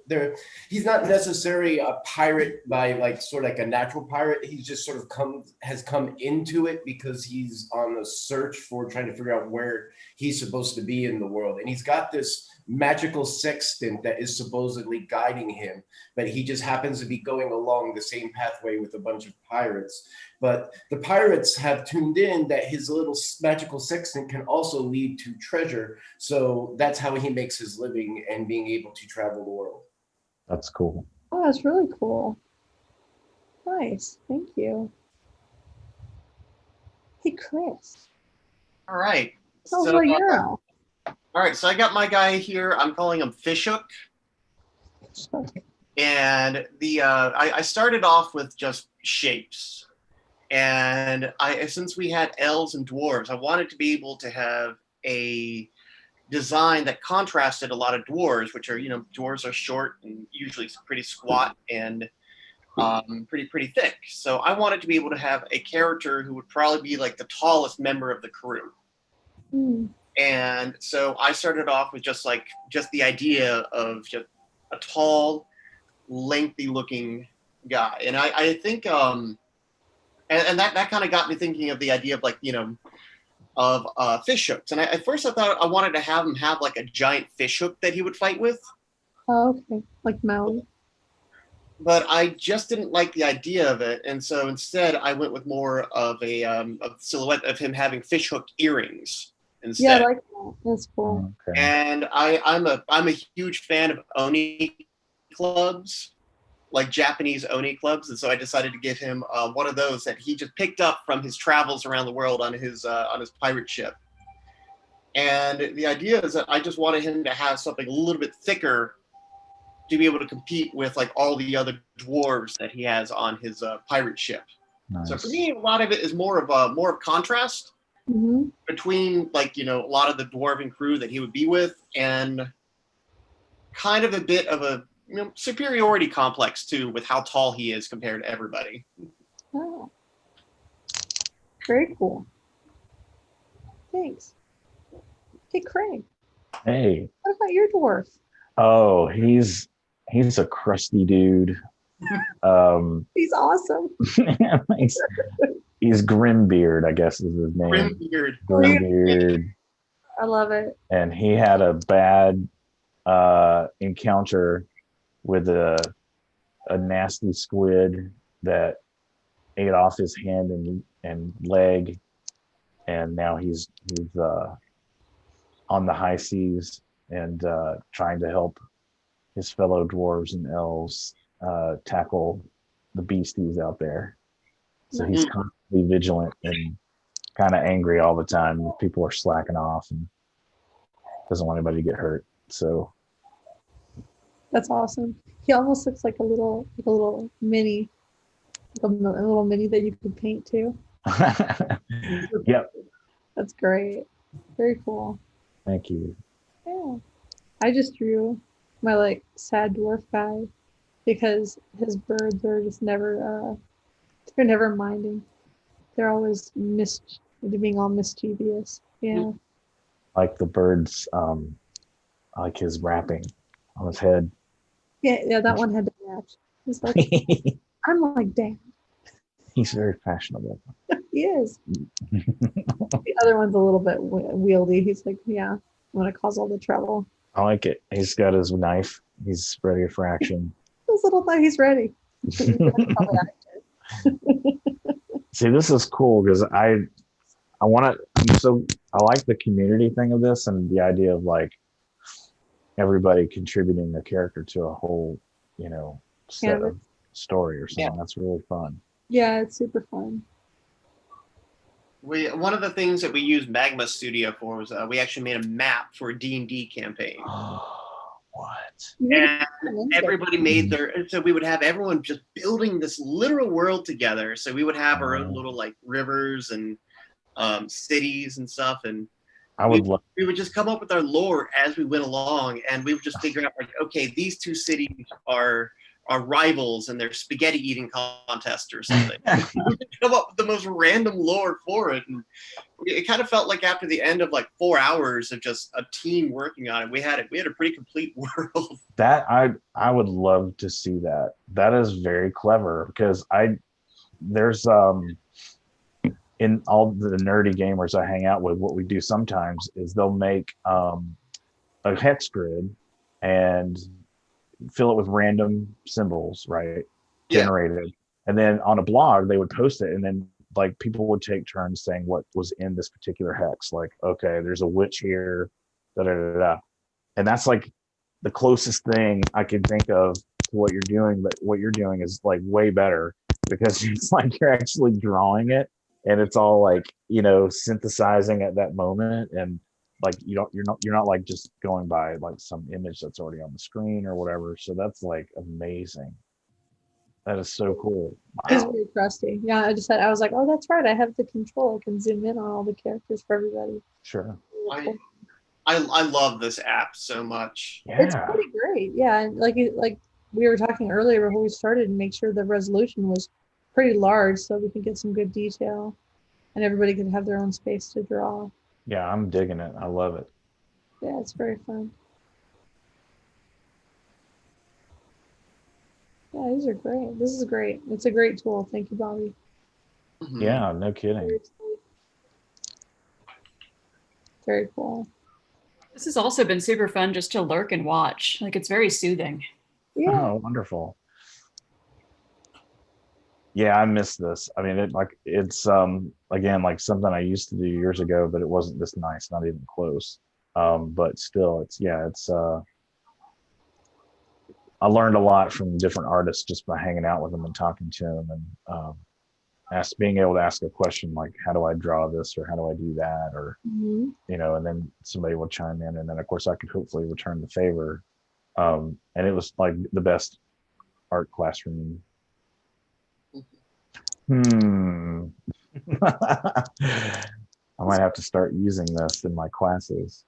there. He's not necessarily a pirate by like sort of like a natural pirate. He's just sort of has come into it because he's on a search for trying to figure out where he's supposed to be in the world, and he's got this magical sextant that is supposedly guiding him, but he just happens to be going along the same pathway with a bunch of pirates. But the pirates have tuned in that his little magical sextant can also lead to treasure. So that's how he makes his living and being able to travel the world. That's cool. Oh, that's really cool. Nice. Thank you. Hey, Chris. All right. Tell us about your elf. All right, so I got my guy here. I'm calling him Fishhook. And I started off with just shapes. And since we had elves and dwarves, I wanted to be able to have a design that contrasted a lot of dwarves, which are, dwarves are short and usually pretty squat and pretty thick. So I wanted to be able to have a character who would probably be like the tallest member of the crew. And so I started off with just the idea of just a tall, lengthy looking guy. And I think, and that kind of got me thinking of the idea of of fish hooks. And at first I thought I wanted to have him have like a giant fish hook that he would fight with. Oh, okay. Like Maui. But I just didn't like the idea of it. And so instead I went with more of a silhouette of him having fish hook earrings. Instead. Yeah, I like that. That's cool. Okay. And I'm a huge fan of oni clubs, like Japanese oni clubs, and so I decided to give him one of those that he just picked up from his travels around the world on his pirate ship. And the idea is that I just wanted him to have something a little bit thicker to be able to compete with like all the other dwarves that he has on his pirate ship. Nice. So for me, a lot of it is more of contrast. Mm-hmm. Between a lot of the dwarven crew that he would be with and kind of a bit of a superiority complex too with how tall he is compared to everybody. Oh. Very cool. Thanks. Hey, Craig. Hey. What about your dwarf? Oh, he's a crusty dude. He's awesome. He's Grimbeard, I guess is his name. Grimbeard. I love it. And he had a bad encounter with a nasty squid that ate off his hand and leg, and now he's on the high seas and trying to help his fellow dwarves and elves tackle the beasties out there. So he's constantly vigilant and kind of angry all the time. People are slacking off and doesn't want anybody to get hurt. So That's awesome. He almost looks like a little mini, a little mini that you could paint too. yep. That's great. Very cool. Thank you. Yeah. I just drew my like sad dwarf guy because his birds are just never they're never minding. They're always being all mischievous. Yeah. Like the birds, I like his wrapping on his head. Yeah, that one had to match. He's like, I'm like, damn. He's very fashionable. He is. The other one's a little bit wieldy. He's like, yeah, I'm gonna cause all the trouble. I like it. He's got his knife. He's ready for action. This little thing, he's ready. See, this is cool because I want to. I like the community thing of this and the idea of like everybody contributing a character to a whole, set of story or something. Yeah. That's really fun. Yeah, it's super fun. One of the things that we used Magma Studio for was we actually made a map for a D&D campaign. What? And everybody made so we would have everyone just building this literal world together. So we would have our own little like rivers and cities and stuff. And we would just come up with our lore as we went along, and we would just figure out like, okay, these two cities are rivals and their spaghetti eating contest or something. We would come up with the most random lore for it. And it kind of felt like after the end of like 4 hours of just a team working on it, we had a pretty complete world. That I would love to see that. That is very clever because there's in all the nerdy gamers I hang out with, what we do sometimes is they'll make a hex grid and fill it with random symbols, right? Yeah. Generated. And then on a blog, they would post it, and then like people would take turns saying what was in this particular hex. Like, okay, there's a witch here, da da da da. And that's like the closest thing I can think of to what you're doing, but what you're doing is like way better because it's like you're actually drawing it and it's all like, synthesizing at that moment, and like you're not like just going by like some image that's already on the screen or whatever. So that's like amazing. That is so cool. Wow. It's very crusty. Yeah, I was like, oh, that's right. I have the control. I can zoom in on all the characters for everybody. Sure. I love this app so much. Yeah. It's pretty great. Yeah, and like we were talking earlier before we started, and make sure the resolution was pretty large so we could get some good detail, and everybody could have their own space to draw. Yeah, I'm digging it. I love it. Yeah, it's very fun. Yeah, these are great. This is great. It's a great tool. Thank you, Bobby. Mhm. Yeah, no kidding. Very cool. This has also been super fun just to lurk and watch. Like, it's very soothing. Yeah. Oh, wonderful. Yeah, I miss this. I mean, it's again like something I used to do years ago, but it wasn't this nice, not even close. But still, I learned a lot from different artists just by hanging out with them and talking to them, and being able to ask a question like, how do I draw this, or how do I do that, or Mhm. and then somebody will chime in, and then of course I could hopefully return the favor. And it was like the best art classroom. I might have to start using this in my classes.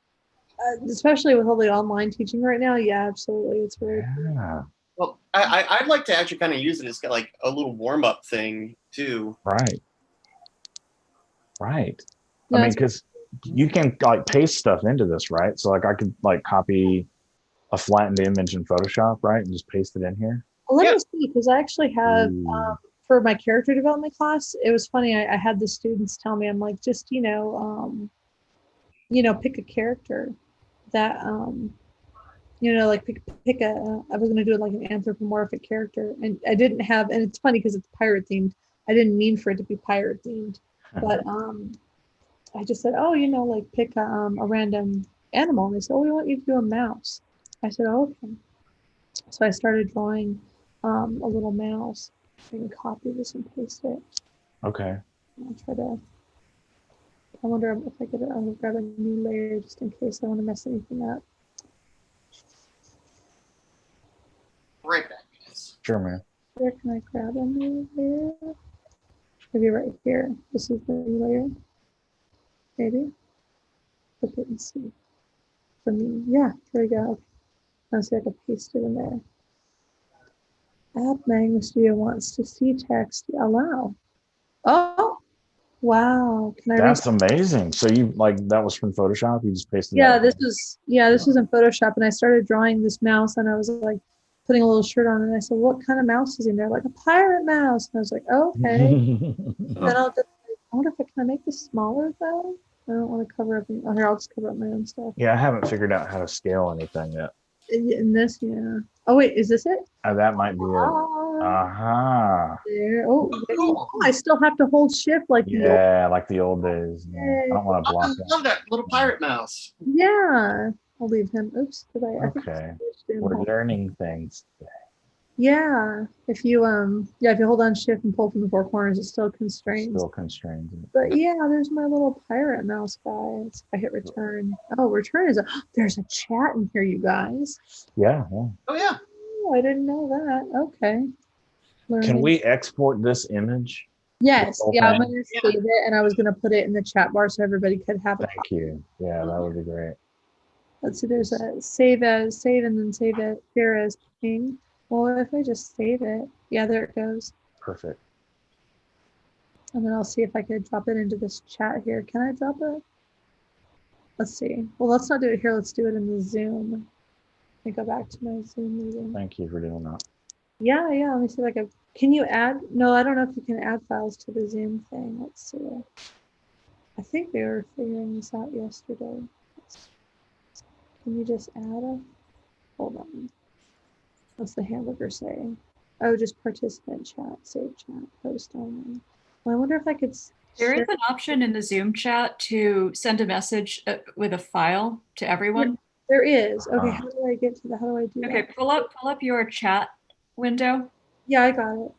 Especially with all the online teaching right now. Yeah, absolutely. It's very cool. Yeah, Well, I'd like to actually kind of use it as like a little warm-up thing too. right. No, I mean, because you can like paste stuff into this, right? So like I could like copy a flattened image in Photoshop, right, and just paste it in here. Let Yeah. me see, because I actually have Ooh. for my character development class, it was funny. I had the students tell me, I'm like, just pick a character that you know, like pick a. I was gonna do it like an anthropomorphic character, and I didn't have. And it's funny because it's pirate themed. I didn't mean for it to be pirate themed, but I just said, oh, you know, like pick a random animal. And they said, oh, we want you to do a mouse. I said, oh, okay. So I started drawing a little mouse. I can copy this and paste it. Okay. I'll try to. I wonder if I could. I'll grab a new layer just in case I want to mess anything up. Right back, guys. Sure, man. Where can I grab a new layer? Maybe right here. This is the new layer. Maybe. Look it and see. For me, yeah. There we go. I'll see if I can paste it in there. App Magma Studio wants to see text. Allow. Oh, wow. Can I? That's amazing. So you like that was from Photoshop? You just pasted Yeah, that? this was in Photoshop, and I started drawing this mouse, and I was like putting a little shirt on, and I said, "What kind of mouse is in there?" Like a pirate mouse, and I was like, "Okay." Then I'll just, I wonder if I can make this smaller though. I don't want to cover up. Oh, here, I'll just cover up my own stuff. Yeah, I haven't figured out how to scale anything yet. In this, yeah. Oh wait, is this it? That might be it. Aha. There. Oh, Cool. I still have to hold shift like the old. Yeah, like the old days. Yeah. I don't want to I block that. love that little pirate mouse. Yeah. I'll leave him. Oops. Did I think I Okay. switched him. We're learning things. Yeah. If you if you hold on shift and pull from the four corners, it still constrains. Still constrained. But yeah, there's my little pirate mouse guy. I hit return. Oh, return is there's a chat in here, you guys. Yeah. Oh yeah. Oh, I didn't know that. Okay. Can we export this image? Yes. Yeah, I'm Okay. gonna save it, and I was gonna put it in the chat bar so everybody could have it. Thank you. Yeah, that would be great. Let's see. There's a save as, save, and then save it. Share as ping. Well, if I just save it, yeah, there it goes. Perfect. And then I'll see if I could drop it into this chat here. Can I drop it? Let's see. Well, let's not do it here. Let's do it in the Zoom. Let me go back to my Zoom meeting. Thank you for doing that. Yeah. Let me see if I can you add? No, I don't know if you can add files to the Zoom thing. Let's see. I think they were figuring this out yesterday. Can you just add a? Hold on. What's the hamburger say? Oh, just participant chat, save chat, post only. Well, I wonder if I could. There is an option in the Zoom chat to send a message with a file to everyone. There is. Okay, how do I get to that? How do I do that? Okay, pull up your chat window. Yeah, I got it.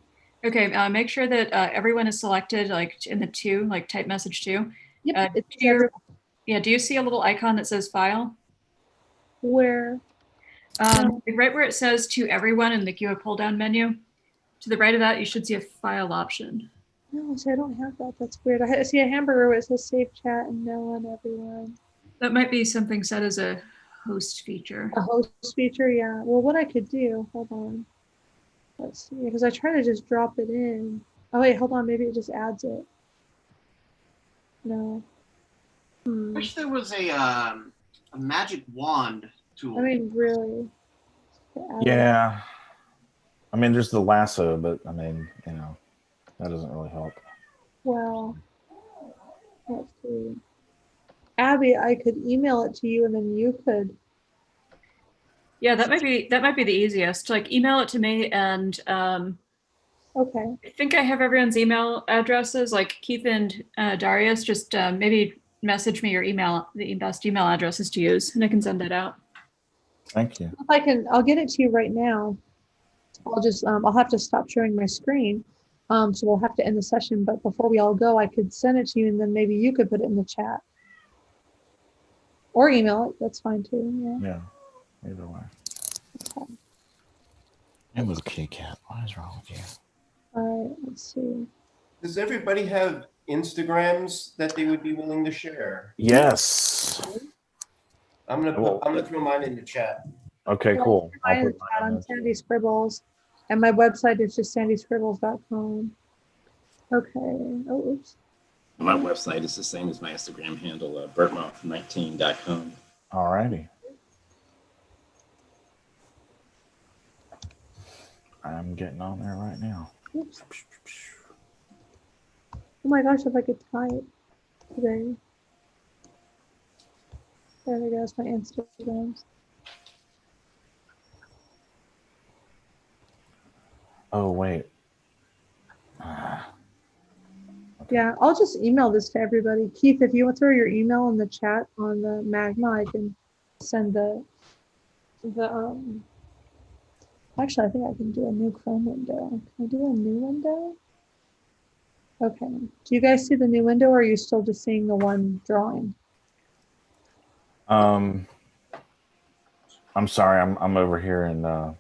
Okay, make sure that everyone is selected, like in the two, like type message two. Yep. Do you see a little icon that says file? Where? Right where it says to everyone in the you pull down menu. To the right of that, you should see a file option. No, see, I don't have that. That's weird. I see a hamburger where it says save chat and no one, everyone. That might be something set as a host feature. A host feature, yeah. Well, what I could do, hold on. Let's see, because I try to just drop it in. Oh wait, hold on. Maybe it just adds it. No. I wish there was a magic wand tool. I mean, really. Yeah. I mean, there's the lasso, but I mean, you know, that doesn't really help. Well, let's see. Abby, I could email it to you and then you could. Yeah, that might be the easiest. Like email it to me and Okay. I think I have everyone's email addresses, like Keith and Darius. Just maybe message me your email, the best email addresses to use, and I can send that out. Thank you. If I can, I'll get it to you right now. I'll just, I'll have to stop sharing my screen. So we'll have to end the session, but before we all go, I could send it to you and then maybe you could put it in the chat. Or email it, that's fine too, yeah. Yeah, either way. Okay. It was a kitty cat. What is wrong with you? All right, let's see. Does everybody have Instagrams that they would be willing to share? Yes. I'm gonna throw mine in the chat. Okay, cool. I'll Mine put is mine in on there. Sandy Scribbles, and my website is just sandyscribbles.com. Okay. Oh, oops. My website is the same as my Instagram handle, bertmouth19.com. All righty. I'm getting on there right now. Oops. Oh my gosh, if I could type today. There we go, it's my Instagrams. Oh wait. Yeah, I'll just email this to everybody. Keith, if you want to throw your email in the chat on the Magma, I can send the actually I think I can do a new Chrome window. Can I do a new window? Okay. Do you guys see the new window, or are you still just seeing the one drawing? I'm sorry. I'm over here and No,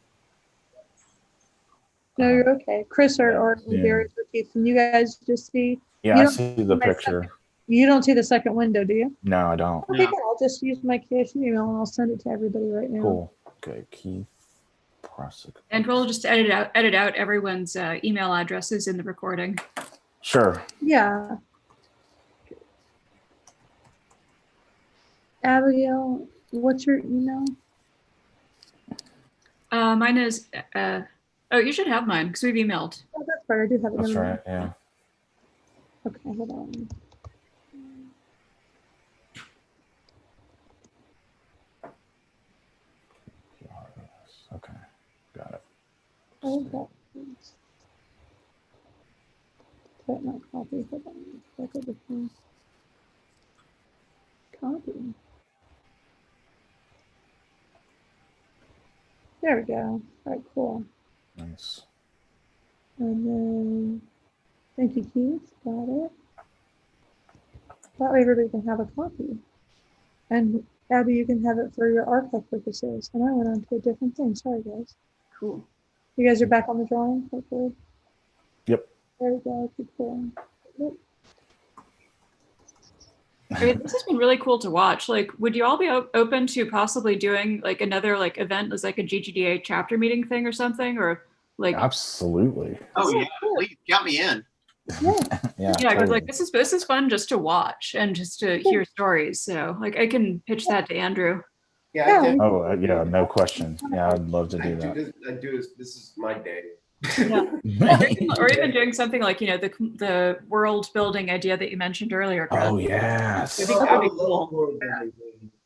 you're okay. Chris or yeah. Darius or Keith, can you guys just see? Yeah, You I don't see see the my picture. You don't see the second window, do you? No, I don't. Okay, No. good. I'll just use my creation email and I'll send it to everybody right now. Cool. Okay, Keith Prosick. And we'll just edit out everyone's email addresses in the recording. Sure. Yeah. Abigail, what's your email? Mine is, oh, you should have mine because we've emailed. Oh, that's right. I do have it. That's Never right. mind. Yeah. Okay, hold on. Okay. Got it. Okay. Put my copy. Hold on. Look at the thing. Copy. There we go. All right, cool. Nice. And then, thank you, Keith. Got it. That way everybody can have a copy. And Abby, you can have it for your archive purposes. And I went on to a different thing. Sorry, guys. Cool. You guys are back on the drawing? Hopefully. Yep. There we go. Keep going. Yep. I mean, this has been really cool to watch. Like, would you all be open to possibly doing like another like event as like a GGDA chapter meeting thing or something, or like? Absolutely. Oh Yeah, yeah, cool. please count me in. Yeah. Yeah. Yeah, because like totally. this is fun just to watch and just to hear stories. So like I can pitch that to Andrew. Yeah, Yeah, I did. Oh yeah, no question. Yeah, I'd love to do that. I do this. This is my day. Or even doing something like, you know, the world building idea that you mentioned earlier, Chris. Oh yes. I think that would be I would love cool. more than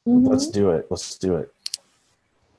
Mhm. Let's do it. Let's do it.